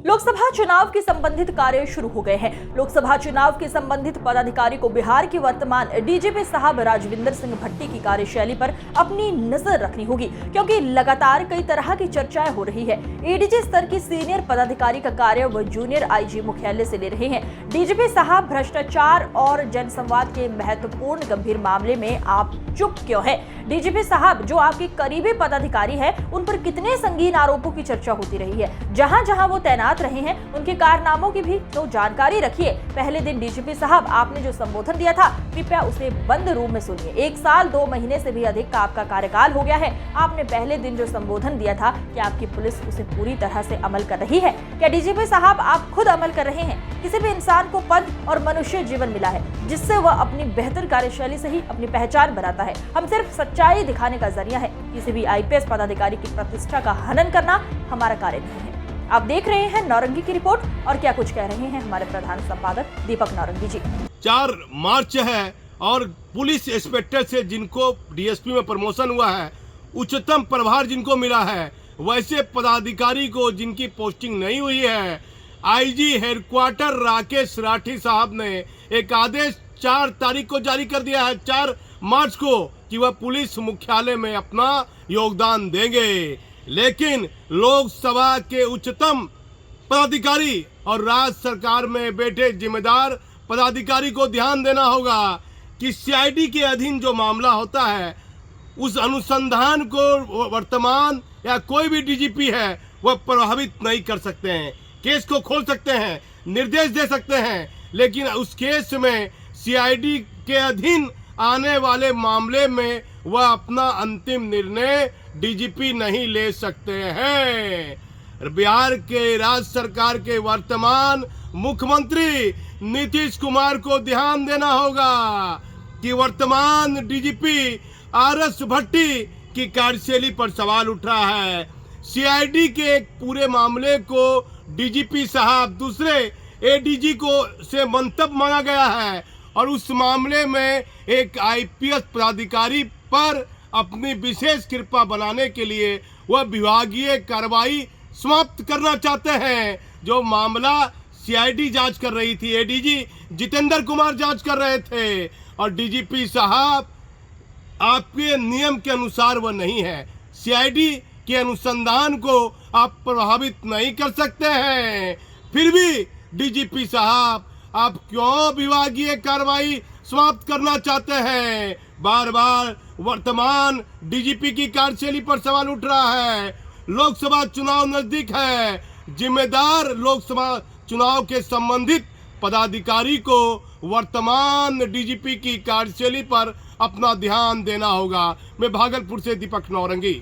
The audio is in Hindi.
लोकसभा चुनाव के संबंधित कार्य शुरू हो गए हैं। लोकसभा चुनाव के संबंधित पदाधिकारी को बिहार के वर्तमान डीजीपी साहब राजविंदर सिंह भट्टी की कार्यशैली पर अपनी नजर रखनी होगी, क्योंकि लगातार कई तरह की चर्चाएं हो रही है। एडीजी स्तर की सीनियर पदाधिकारी का कार्य वह जूनियर आईजी मुख्यालय से ले रहे हैं। डीजीपी साहब भ्रष्टाचार और जनसंवाद के महत्वपूर्ण गंभीर मामले में आप चुप क्यों है? डीजीपी साहब जो आपके करीबी पदाधिकारी है, उन पर कितने संगीन आरोपों की चर्चा होती रही है। जहां जहां वो तैनात रहे हैं, उनके कारनामों की भी तो जानकारी रखिए। पहले दिन डीजीपी साहब आपने जो संबोधन दिया था, कृपया उसे बंद रूम में सुनिए। 1 साल 2 महीने से भी अधिक का आपका कार्यकाल हो गया है। आपने पहले दिन जो संबोधन दिया था, क्या आपकी पुलिस उसे पूरी तरह से अमल कर रही है? क्या डीजीपी साहब आप खुद अमल कर रहे हैं? किसी भी इंसान को पद और मनुष्य जीवन मिला है, जिससे वह अपनी बेहतर कार्यशैली से ही अपनी पहचान बनाता है। हम सिर्फ सच्चाई दिखाने का जरिया है। किसी भी आईपीएस पदाधिकारी की प्रतिष्ठा का हनन करना हमारा कार्य नहीं है। आप देख रहे हैं नौरंगी की रिपोर्ट, और क्या कुछ कह रहे हैं हमारे प्रधान संपादक दीपक नौरंगी जी। 4 मार्च है और पुलिस इंस्पेक्टर से जिनको डीएसपी में प्रमोशन हुआ है, उच्चतम प्रभार जिनको मिला है, वैसे पदाधिकारी को जिनकी पोस्टिंग नहीं हुई है, आईजी हेडक्वार्टर राकेश राठी साहब ने एक आदेश 4 तारीख को जारी कर दिया है, 4 मार्च को, कि वह पुलिस मुख्यालय में अपना योगदान देंगे। लेकिन लोकसभा के उच्चतम पदाधिकारी और राज्य सरकार में बैठे जिम्मेदार पदाधिकारी को ध्यान देना होगा कि सीआईडी के अधीन जो मामला होता है, उस अनुसंधान को वर्तमान या कोई भी डीजीपी है वह प्रभावित नहीं कर सकते हैं। केस को खोल सकते हैं, निर्देश दे सकते हैं, लेकिन उस केस में सीआईडी के अधीन आने वाले मामले में वह अपना अंतिम निर्णय डीजीपी नहीं ले सकते हैं। बिहार के राज्य सरकार के वर्तमान मुख्यमंत्री नीतीश कुमार को ध्यान देना होगा कि वर्तमान डीजीपी आरएस भट्टी की कार्यशैली पर सवाल उठ रहा है। सीआईडी के एक पूरे मामले को डीजीपी साहब दूसरे एडीजी को से मंतव्य मांगा गया है, और उस मामले में एक आईपीएस पदाधिकारी पर अपनी विशेष कृपा बनाने के लिए वह विभागीय कार्रवाई समाप्त करना चाहते हैं। जो मामला सीआईडी जांच कर रही थी, एडीजी जितेंद्र कुमार जांच कर रहे थे, और डीजीपी साहब आपके नियम के अनुसार वह नहीं है। सीआईडी के अनुसंधान को आप प्रभावित नहीं कर सकते हैं। फिर भी डीजीपी साहब आप क्यों विभागीय कार्रवाई समाप्त करना चाहते हैं? बार बार वर्तमान डीजीपी की कार्यशैली पर सवाल उठ रहा है। लोकसभा चुनाव नजदीक है। जिम्मेदार लोकसभा चुनाव के संबंधित पदाधिकारी को वर्तमान डीजीपी की कार्यशैली पर अपना ध्यान देना होगा। मैं भागलपुर से दीपक नौरंगी।